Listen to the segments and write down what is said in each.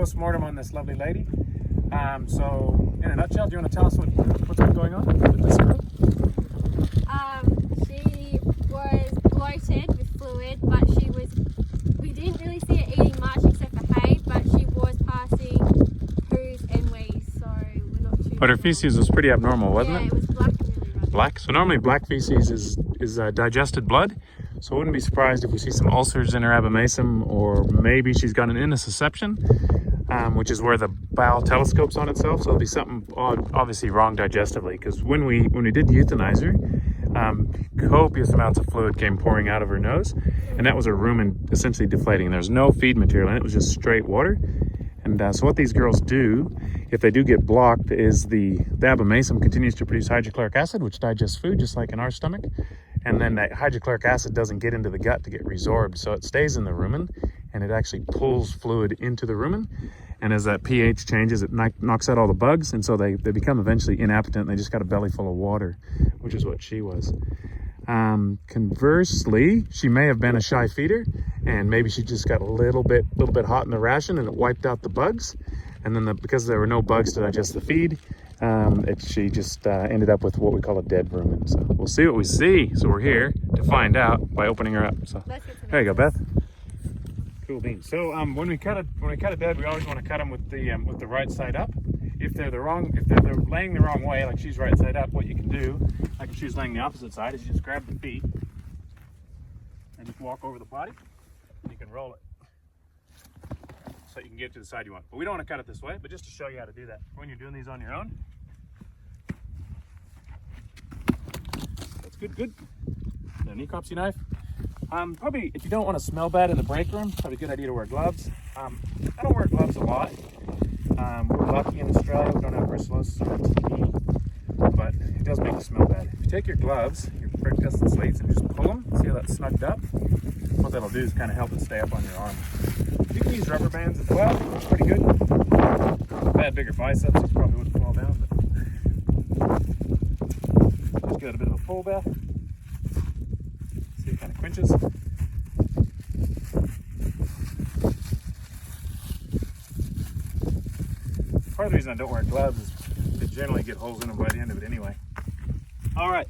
post-mortem on this lovely lady. So in a nutshell, do you want to tell us what's been going on with this girl? She was bloated with fluid, but we didn't really see her eating much except for hay, but she was passing poos and wees, so we're not too But her sure. feces was pretty abnormal, wasn't Yeah, it? it was black and really runny. Black. So normally black feces is digested blood. So I wouldn't be surprised if we see some ulcers in her abomasum, or maybe she's got an intussusception, which is where the bowel telescopes on itself. So there'll be something obviously wrong digestively. Because when we did euthanize her, copious amounts of fluid came pouring out of her nose, and that was her rumen essentially deflating. There's no feed material in it; it was just straight water. And so what these girls do, if they do get blocked, is the abomasum continues to produce hydrochloric acid, which digests food just like in our stomach. And then that hydrochloric acid doesn't get into the gut to get resorbed, so it stays in the rumen, and it actually pulls fluid into the rumen. And as that pH changes, it knocks out all the bugs, and so they become eventually inappetent, and they just got a belly full of water, which is what she was. Conversely, she may have been a shy feeder, and maybe she just got a little bit hot in the ration, and it wiped out the bugs. And then because there were no bugs to digest the feed, she just ended up with what we call a dead rumen. So we'll see what we see. So we're here to find out by opening her up. So there you go, Beth. Cool beans. So when we cut a dead, we always want to cut them with the right side up. If they're laying the wrong way, like she's right side up, what you can do, like if she's laying the opposite side, is you just grab the feet and just walk over the body, and you can roll it so you can get to the side you want. But we don't want to cut it this way, but just to show you how to do that. When you're doing these on your own, that's good. The necropsy knife. Probably, if you don't want to smell bad in the break room, probably a good idea to wear gloves. I don't wear gloves a lot. We're lucky in Australia, we don't have brucellosis on TV, but it does make you smell bad. If you take your gloves, your prick dusted slates, and just pull them, see how that's snugged up? What that'll do is kind of help it stay up on your arm. You can use rubber bands as well, it's pretty good. If I had bigger biceps, these probably wouldn't fall down, but just give it a bit of a pull, Beth. See, it kind of quenches. Part of the reason I don't wear gloves is they generally get holes in them by the end of it anyway. All right,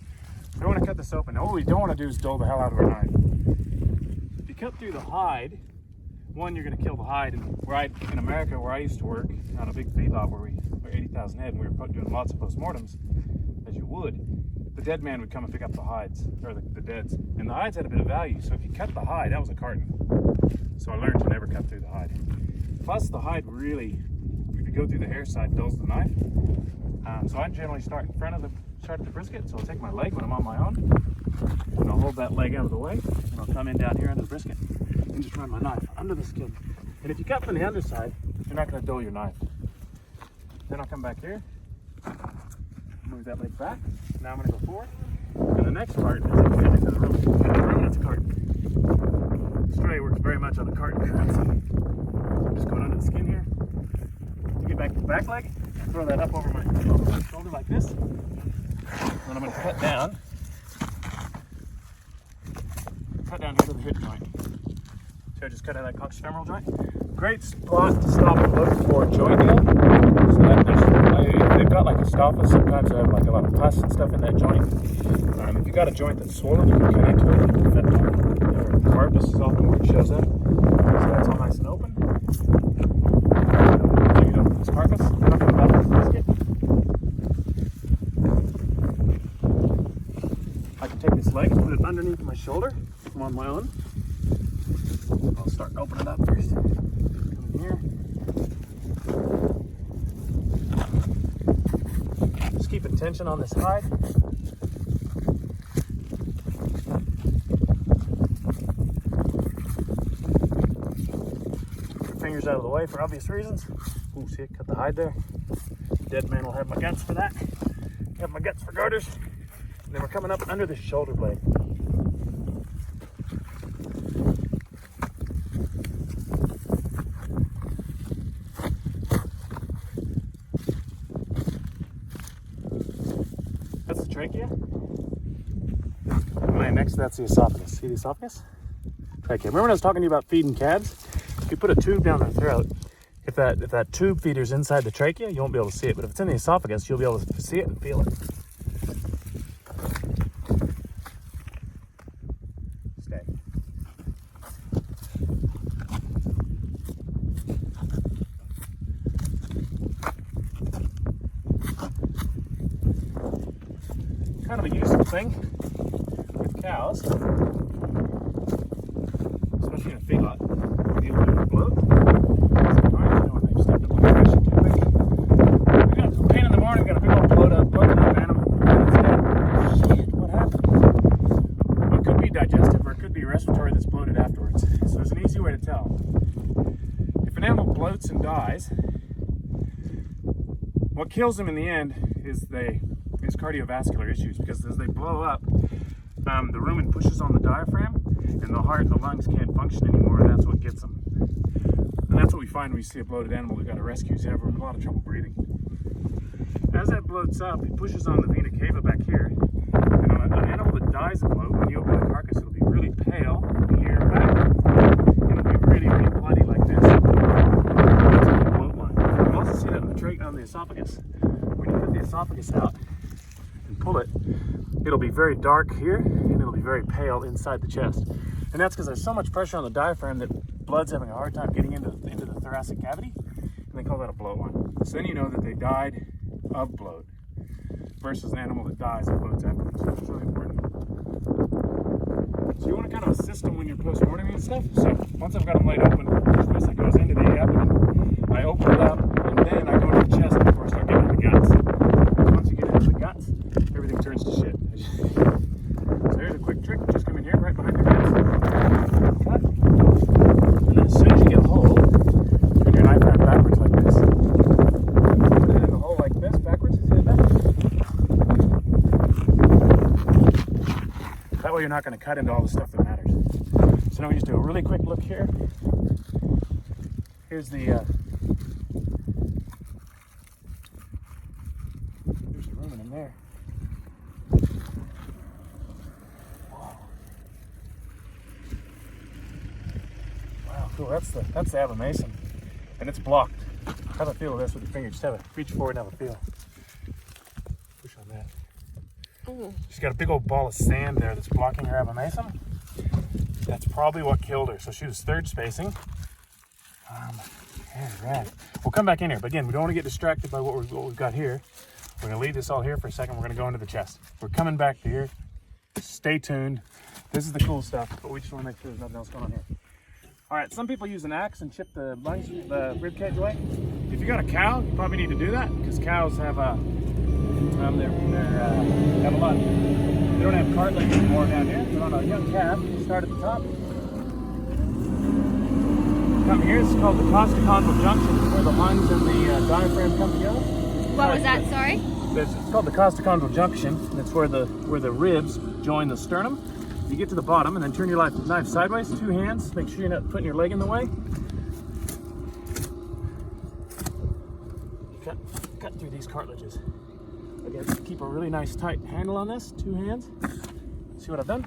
so I want to cut this open. Now what we don't want to do is dull the hell out of our knife. If you cut through the hide, one, you're going to kill the hide. And in America, where I used to work on a big feedlot where we were 80,000 head, and we were doing lots of postmortems, as you would, the dead man would come and pick up the hides, or the deads. And the hides had a bit of value, so if you cut the hide, that was a carton. So I learned to never cut through the hide. Plus the hide really, if you go through the hair side, dulls the knife. So I generally start in front of the brisket, so I'll take my leg when I'm on my own, and I'll hold that leg out of the way, and I'll come in down here under the brisket, and just run my knife under the skin. And if you cut from the underside, you're not going to dull your knife. Then I'll come back here, move that leg back. Now I'm going to go forward, and the next part is I get into the rumen. It's a carton. Australia works very much on the carton currency. I'm just going under the skin here. To get back to the back leg, throw that up over my shoulder like this. Then I'm going to cut down here to the hip joint. So I just cut out that coxfemoral joint. Great spot to stop and look for joint heal. So if they've got like a stopper, sometimes they have like a lot of pus and stuff in that joint. If you've got a joint that's swollen, you can cut into it with fentanyl. The carpus is often where it shows up. So that's all nice and open. There you go, this carpus. Up in the back of the brisket. I can take this leg and put it underneath my shoulder. I'm on my own. I'll start opening it up first. Come in here. Just keeping tension on this hide. Fingers out of the way for obvious reasons. Ooh, see, cut the hide there. Dead man will have my guts for that. Have my guts for garters. And then we're coming up under the shoulder blade. That's the trachea. And then next, that's the esophagus. See the esophagus? Trachea. Remember when I was talking to you about feeding calves? If you put a tube down their throat, If that tube feeder's inside the trachea, you won't be able to see it. But if it's in the esophagus, you'll be able to see it and feel it. Stay. Kind of a useful thing with cows, especially in a feedlot. Deal with the bloat. Sometimes, you know, when they've stepped up on the fish too quick. We got a pain in the morning, got a big old bloated up animal. And it's dead. Shit, what happened? Well, it could be digestive or it could be respiratory that's bloated afterwards. So there's an easy way to tell. If an animal bloats and dies, what kills them in the end is cardiovascular issues, because as they blow up, the rumen pushes on the diaphragm and the heart and the lungs can't function anymore, and that's what gets them. And that's what we find when we see a bloated animal we've got to rescue. Is having a lot of trouble breathing. As that bloats up, it pushes on the vena cava back here, and on an animal that dies of bloat, when you open the carcass, it'll be really pale here and back, and it'll be really, really bloody like this. That's called the bloat line. You can also see that on the esophagus. When you put the esophagus out and pull it, it'll be very dark here and it'll be very pale inside the chest. And that's because there's so much pressure on the diaphragm that blood's having a hard time getting into the thoracic cavity, and they call that a bloat line. So then you know that they died of bloat versus an animal that dies of bloats afterwards. It's really important. So you want to kind of assist them when you're post-morteming and stuff. So once I've got them laid open, this basically goes into the abdomen. I open it up and then I go to the chest before I start getting into the guts. Once you get into the guts, everything turns to shit. So here's a quick trick. Just come in here, right behind the guts. Cut. And then as soon as you get a hole, turn your knife around backwards like this. Put it in the hole like this, backwards. See that? That way you're not going to cut into all the stuff that matters. So now we just do a really quick look here. Here's the rumen in there. Wow, cool. That's the abomasum, and it's blocked. Have a feel of this with your finger. Just reach forward and have a feel. Push on that. She's got a big old ball of sand there that's blocking her abomasum. That's probably what killed her. So she was third spacing. Yeah, rad. We'll come back in here, but again, we don't want to get distracted by what we've got here. We're going to leave this all here for a second. We're going to go into the chest. We're coming back to here. Stay tuned. This is the cool stuff, but we just want to make sure there's nothing else going on here. All right, some people use an axe and chip the lungs, the rib cage away. If you got a cow, you probably need to do that, because cows have have a lot. They don't have cartilage anymore down here. They're on a young calf. You start at the top. Come here. This is called the costochondral junction, where the lungs and the diaphragm come together. What was that? Sorry. It's called the costochondral junction. That's where the ribs join the sternum. You get to the bottom and then turn your knife sideways, 2 hands. Make sure you're not putting your leg in the way. Cut through these cartilages. Again, keep a really nice tight handle on this, 2 hands. See what I've done?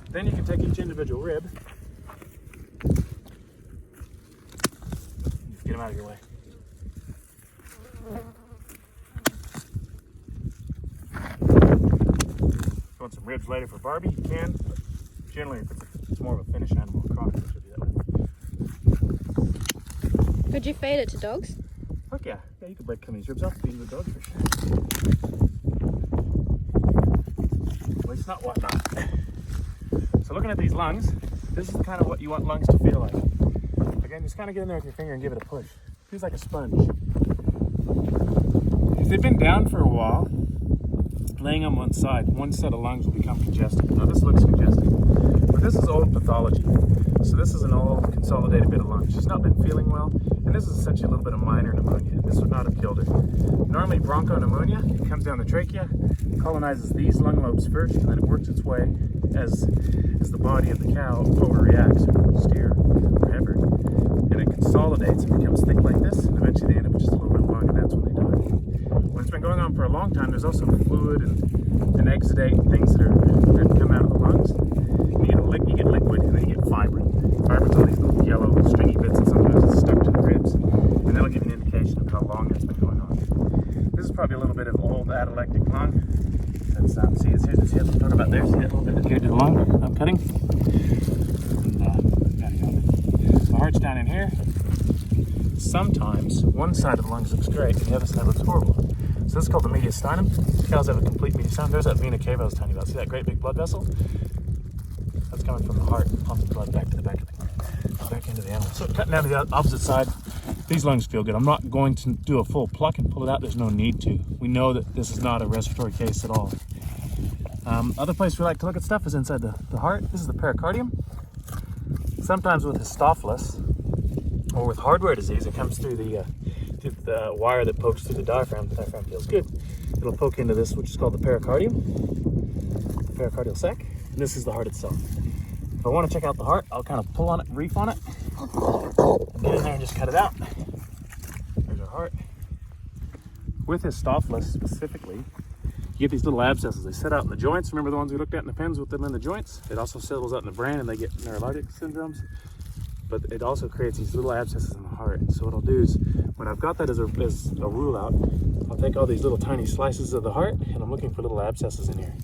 Then you can take each individual rib. Get them out of your way. If you want some ribs later for Barbie, you can. Generally, if it's more of a finished animal, chronic, you'll do that. Would you feed it to dogs? Fuck yeah. Yeah, you could break some of these ribs off, feed the dogs for sure. At least not whatnot. So looking at these lungs, this is kind of what you want lungs to feel like. Again, just kind of get in there with your finger and give it a push. Feels like a sponge. If they've been down for a while, laying on one set of lungs will become congested. Now this looks congested, but this is old pathology. So this is an old consolidated bit of lung. She's not been feeling well, and this is essentially a little bit of minor pneumonia. This would not have killed her. Normally bronchopneumonia, it comes down the trachea, colonizes these lung lobes first, and then it works its way as the body of the cow overreacts, or steer, whatever, and it consolidates and becomes thick like this, and eventually they end up with just a little bit of lung, and that's when they die. When it's been going on for a long time, there's also fluid and exudate and things that come out of the lungs. And you get liquid, and then you get fibrin. Fibrin's all these little yellow stringy bits, and sometimes it's stuck to the ribs. And that'll sometimes one side of the lungs looks great and the other side looks horrible. So this is called the mediastinum. Cows have a complete mediastinum. There's that vena cava I was telling you about. See that great big blood vessel? That's coming from the heart, pumping blood back to the back into the animal. So cutting down to the opposite side, these lungs feel good. I'm not going to do a full pluck and pull it out. There's no need to. We know that this is not a respiratory case at all. Other place we like to look at stuff is inside the heart. This is the pericardium. Sometimes with Histopheles or with hardware disease, it comes through the wire that pokes through the diaphragm. The diaphragm feels good. It'll poke into this, which is called the pericardium, the pericardial sac, and this is the heart itself. If I want to check out the heart, I'll kind of pull on it, reef on it, get in there and just cut it out. There's our heart. With Histopheles specifically, you get these little abscesses. They set out in the joints. Remember the ones we looked at in the pens with them in the joints? It also settles out in the brain and they get neurologic syndromes. But it also creates these little abscesses in the heart. So what I'll do is, when I've got that as a rule out, I'll take all these little tiny slices of the heart and I'm looking for little abscesses in here.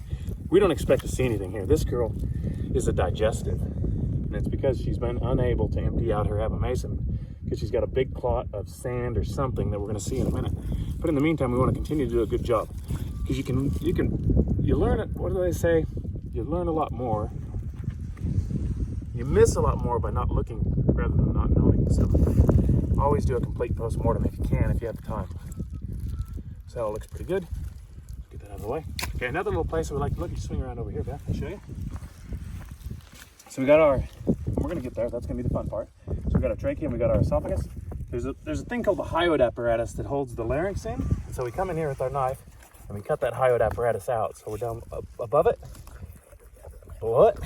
We don't expect to see anything here. This girl is a digestive. And it's because she's been unable to empty out her abomasum because she's got a big clot of sand or something that we're gonna see in a minute. But in the meantime, we wanna continue to do a good job. Because you learn it, what do they say? You learn a lot more. You miss a lot more by not looking rather than not knowing. So always do a complete post-mortem if you can, if you have the time. So it looks pretty good. Let's get that out of the way. Okay, another little place we like to look, you swing around over here, Beth, I'll show you. So we got we're gonna get there, that's gonna be the fun part. So we got our trachea and we got our esophagus. There's a thing called the hyoid apparatus that holds the larynx in. And so we come in here with our knife and we cut that hyoid apparatus out. So we're down above it, below it.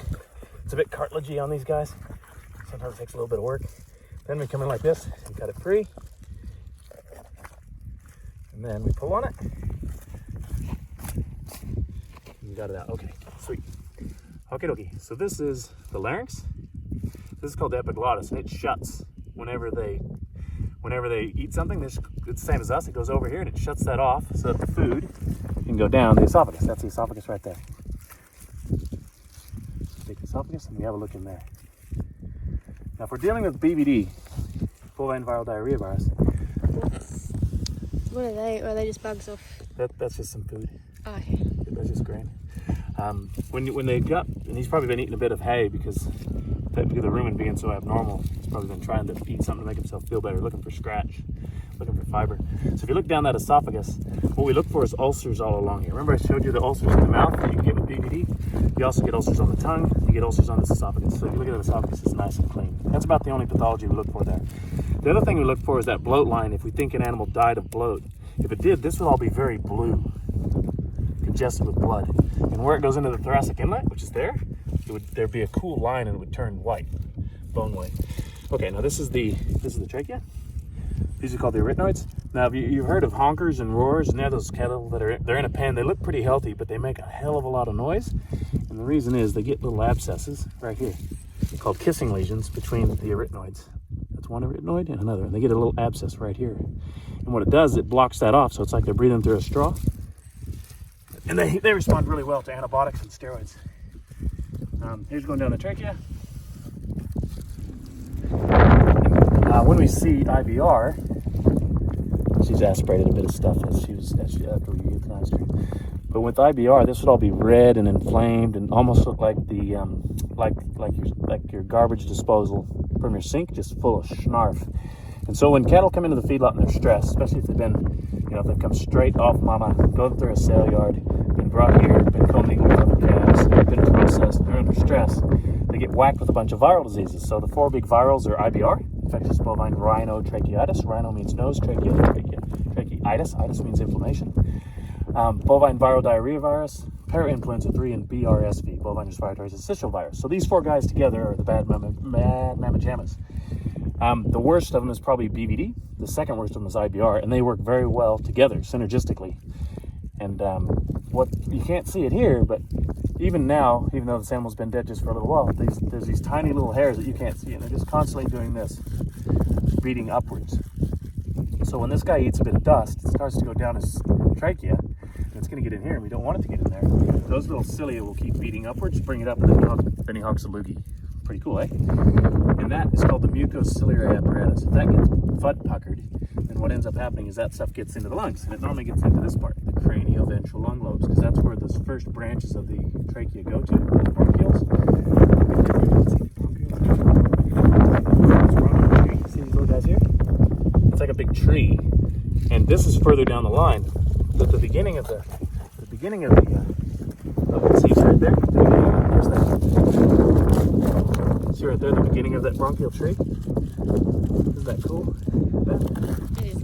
It's a bit cartilagey on these guys. Sometimes it takes a little bit of work. Then we come in like this and cut it free. And then we pull on it. And we got it out. Okay, sweet. Okay, dokie. So this is the larynx. This is called the epiglottis, and it shuts whenever they eat something. It's the same as us. It goes over here and it shuts that off so that the food can go down the esophagus. That's the esophagus right there. Take the esophagus and we have a look in there. Now, if we're dealing with BVD, bovine viral diarrhea virus. What are they? Or are they just bugs off? That's just some food. Oh, okay. That's just grain. When they got, and he's probably been eating a bit of hay because the rumen being so abnormal, he's probably been trying to eat something to make himself feel better, looking for scratch, looking for fiber. So if you look down that esophagus, what we look for is ulcers all along here. Remember I showed you the ulcers in the mouth that you can get with BVD? You also get ulcers on the tongue, you get ulcers on this esophagus. So if you look at the esophagus, it's nice and clean. That's about the only pathology we look for there. The other thing we look for is that bloat line if we think an animal died of bloat. If it did, this would all be very blue, congested with blood. And where it goes into the thoracic inlet, which is there, there'd be a cool line and it would turn white, bone white. Okay, now this is the trachea. These are called the arytenoids. Now, you've heard of honkers and roars, and they're those cattle that they're in a pen. They look pretty healthy, but they make a hell of a lot of noise. And the reason is they get little abscesses right here, called kissing lesions between the arytenoids. That's one arytenoid and another, and they get a little abscess right here. And what it does, it blocks that off, so it's like they're breathing through a straw. And they respond really well to antibiotics and steroids. Here's going down the trachea. When we see IBR, she's aspirated a bit of stuff after we euthanized her. But with IBR, this would all be red and inflamed and almost look like the like your garbage disposal from your sink, just full of schnarf. And so when cattle come into the feedlot and they're stressed, especially if they've been, if they've come straight off mama, going through a sale yard, been brought here, been commingled with other calves, been processed, they're under stress, they get whacked with a bunch of viral diseases. So the four big virals are IBR, infectious bovine rhinotracheitis. Rhino means nose, tracheitis. Itis means inflammation. Bovine viral diarrhea virus, parainfluenza 3, and BRSV, bovine respiratory syncytial virus. So these four guys together are the bad mamma jammas. The worst of them is probably BVD. The second worst of them is IBR, and they work very well together, synergistically. And what you can't see it here, but even now, even though this animal's been dead just for a little while, there's these tiny little hairs that you can't see, and they're just constantly doing this, beating upwards. So when this guy eats a bit of dust, it starts to go down his trachea, and it's going to get in here, and we don't want it to get in there. Those little cilia will keep beating upwards, bring it up, and then he hogs a loogie. Pretty cool, eh? And that is called the mucociliary apparatus. If that gets FUD puckered, then what ends up happening is that stuff gets into the lungs, and it normally gets into this part, the cranio-ventral lung lobes, because that's where the first branches of the trachea go to, the bronchioles. See these little guys here? It's like a big tree, and this is further down the line. But the beginning of the see right there? There's that. See right there, the beginning of that bronchial tree? Isn't that cool?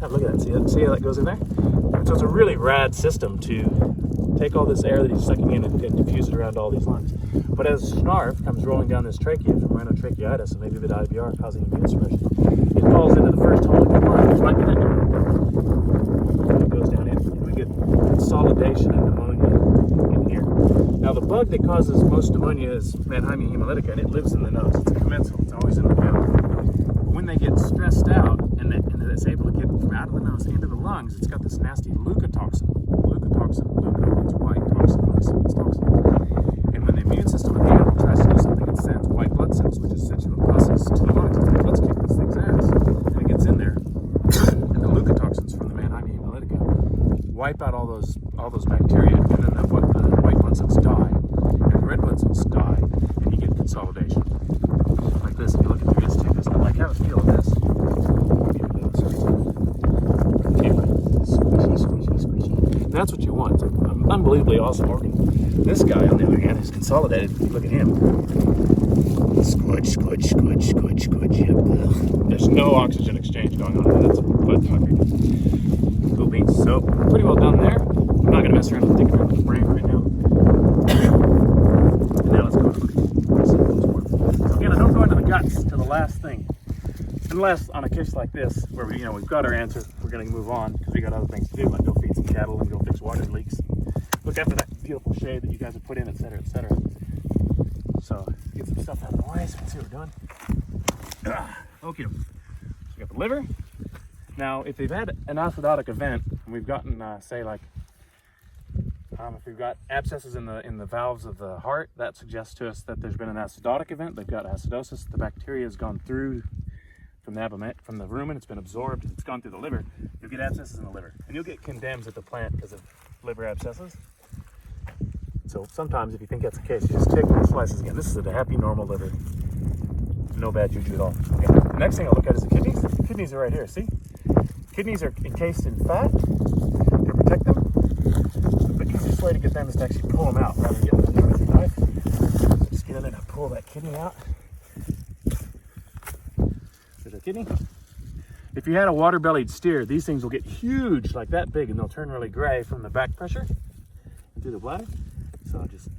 Look at that. See how that goes in there? So it's a really rad system to take all this air that he's sucking in and diffuse it around all these lungs. But as snarf comes rolling down this trachea from rhinotracheitis and maybe a bit of IBR causing immunosuppression, it falls into the first hole in the lung, which might be that number. It goes down in, and we get consolidation and pneumonia in here. Now the bug that causes most pneumonia is Mannheimia hemolytica, and it lives in the nose. It's a commensal. It's always in the mouth. When they get stressed out and it's able to get from out of the nose into the lungs, it's got this nasty leukotoxin. Leuko, it's white toxin, it's toxin. And when the immune system of the animal tries to do something, it sends white blood cells, which is essentially what buses to the lungs. It's like, let's kick this thing's ass. And it gets in there, and the leukotoxins from the Mannheimia hemolytica wipe out all those bacteria, and then the white blood cells die, and the red blood cells die, and you get consolidation. Like this, if you look at through this tube, it's not like have a feel of this. Squishy. That's what you want. It's an unbelievably awesome organ. This guy, on the other hand, is consolidated. Look at him. Squidge. There's no oxygen exchange going on. That's butt puckered. Cool beans. So, pretty well done there. I'm not going to mess around with digging around with the brain right now. And now let's go to so again, I don't go into the guts to the last thing. Unless on a kiss like this, where we've got our answer, we're going to move on because we got other things to do, like go feed some cattle and go fix water leaks, look after that beautiful shade that you guys have put in, etc., etc. So get some stuff out of the way so we can see what we're doing. Okay, so we got the liver. Now, if they've had an acidotic event, and we've gotten, say, like, if we've got abscesses in the valves of the heart, that suggests to us that there's been an acidotic event. They've got acidosis. The bacteria has gone through from the rumen, it's been absorbed, it's gone through the liver. You'll get abscesses in the liver, and you'll get condemns at the plant because of liver abscesses. So sometimes, if you think that's the case, you just take the slices again. This is a happy, normal liver. No bad juju at all. Okay. The next thing I'll look at is the kidneys. The kidneys are right here, see? Kidneys are encased in fat to protect them. The easiest way to get them is to actually pull them out rather than getting them with your knife. So just get in there and pull that kidney out. There's a kidney. If you had a water-bellied steer, these things will get huge, like that big, and they'll turn really gray from the back pressure and through the bladder. So I'll just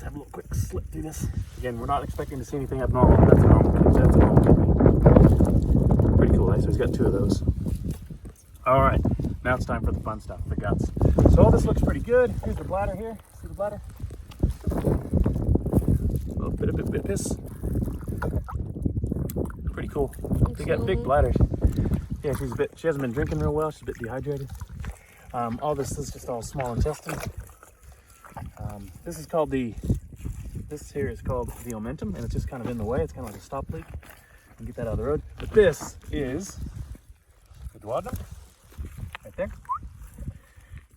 have a little quick slip through this. Again, we're not expecting to see anything abnormal. That's a normal kidney. That's a normal kidney. Pretty cool, eh? So he's got two of those. All right, now it's time for the fun stuff, the guts. So all this looks pretty good. Here's the bladder here. See the bladder? A little bit of piss. Pretty cool. They got big bladders. Yeah, she hasn't been drinking real well. She's a bit dehydrated. All this is just all small intestine. This here is called the omentum, and it's just kind of in the way. It's kind of like a stop leak. And get that out of the road. But this is the duodenum, right there.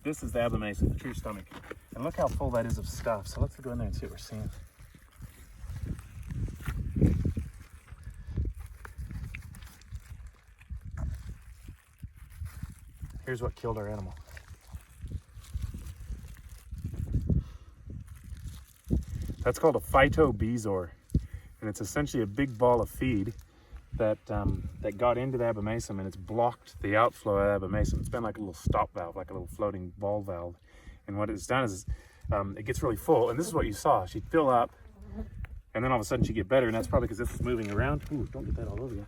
This is the abomasum, the true stomach. And look how full that is of stuff. So let's go in there and see what we're seeing. Here's what killed our animal. That's called a phytobezor, and it's essentially a big ball of feed that got into the abomasum, and it's blocked the outflow of the abomasum. It's been like a little stop valve, like a little floating ball valve. And what it's done is it gets really full, and this is what you saw. She'd fill up, and then all of a sudden she'd get better, and that's probably because this was moving around. Ooh, don't get that all over you.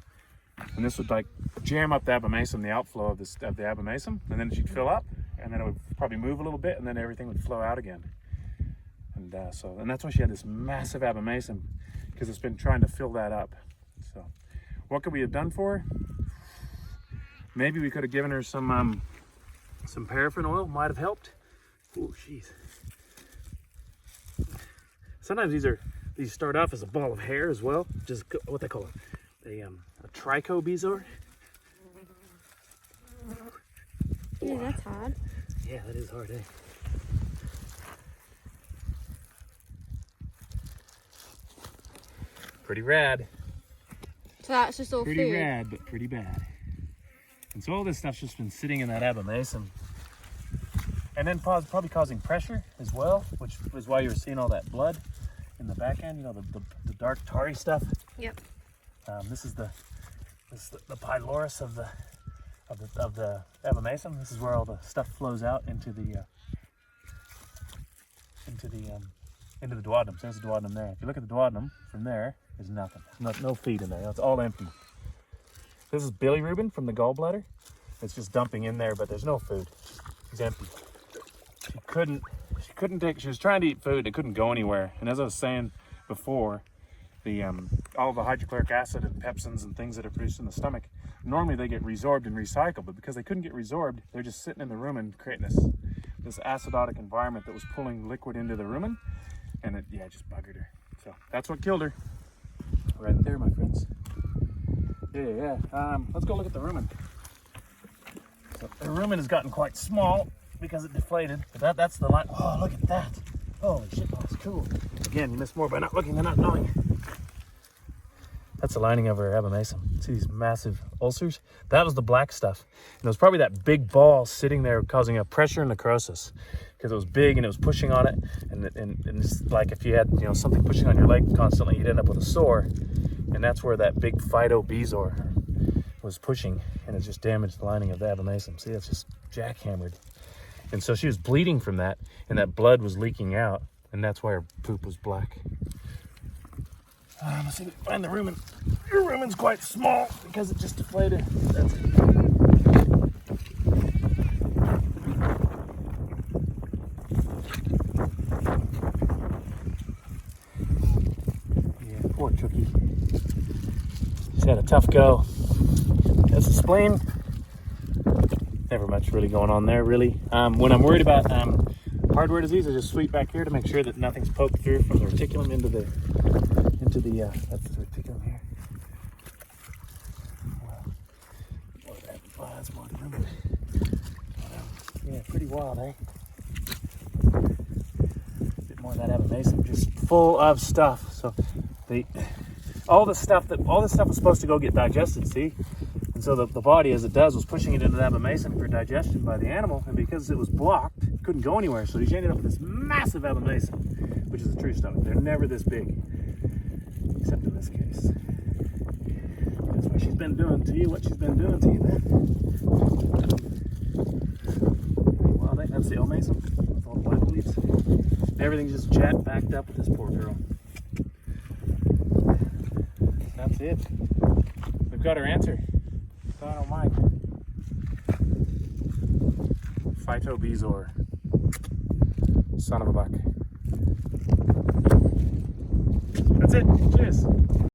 And this would like jam up the abomasum, the outflow of the abomasum, and then she'd fill up, and then it would probably move a little bit, and then everything would flow out again. And and that's why she had this massive abomasum, because it's been trying to fill that up. So what could we have done for her? Maybe we could have given her some paraffin oil, might have helped. Oh, jeez. Sometimes these are These start off as a ball of hair as well, just what they call a trichobezoar. Yeah, that's hard. Yeah, that is hard, eh? Pretty rad. So that's just all Pretty food. rad, but pretty bad. And so all this stuff's just been sitting in that abomasum. And then probably causing pressure as well, which is why you were seeing all that blood in the back end, you know, the dark tarry stuff. Yep. This is the pylorus of the abomasum. This is where all the stuff flows out into the duodenum. So there's the duodenum there. If you look at the duodenum from there, there's nothing. No feed in there. It's all empty. This is bilirubin from the gallbladder. It's just dumping in there, but there's no food. It's empty. She was trying to eat food. It couldn't go anywhere. And as I was saying before, all the hydrochloric acid and pepsins and things that are produced in the stomach, normally they get resorbed and recycled, but because they couldn't get resorbed, they're just sitting in the rumen creating this acidotic environment that was pulling liquid into the rumen, and it just buggered her. So that's what killed her. Right there, my friends. Yeah. Let's go look at the rumen. So the rumen has gotten quite small because it deflated, but that's the line. Oh, look at that. Holy shit, that's cool. Again, you miss more by not looking than not knowing. That's the lining of her abomasum. See these massive ulcers? That was the black stuff. And it was probably that big ball sitting there causing a pressure necrosis because it was big and it was pushing on it. And it's like if you had something pushing on your leg constantly, you'd end up with a sore. And that's where that big phytobezoar was pushing, and it just damaged the lining of the abomasum. See, that's just jackhammered. And so she was bleeding from that, and that blood was leaking out, and that's why her poop was black. Let's see if we can find the rumen. Your rumen's quite small because it just deflated. That's it. Yeah, poor Chookie. She's had a tough go. That's the spleen. Never much really going on there, really. When I'm worried about hardware disease, I just sweep back here to make sure that nothing's poked through from the reticulum into the that's the reticulum here. Wow. That's more than remember. Yeah, pretty wild, eh? A bit more of that abomasum, just full of stuff. So all this stuff was supposed to go get digested, see? And so the body, as it does, was pushing it into the abomasum for digestion by the animal, and because it was blocked, it couldn't go anywhere. So you ended up with this massive abomasum, which is the true stomach. They're never this big, except in this case. That's why she's been doing to you what she's been doing to you, man. Well, that's the abomasum with all the black leaves. Everything's just backed up with this poor girl. That's it. We've got our answer. I don't mind. Phytobezoar. Son of a buck. That's it. Cheers.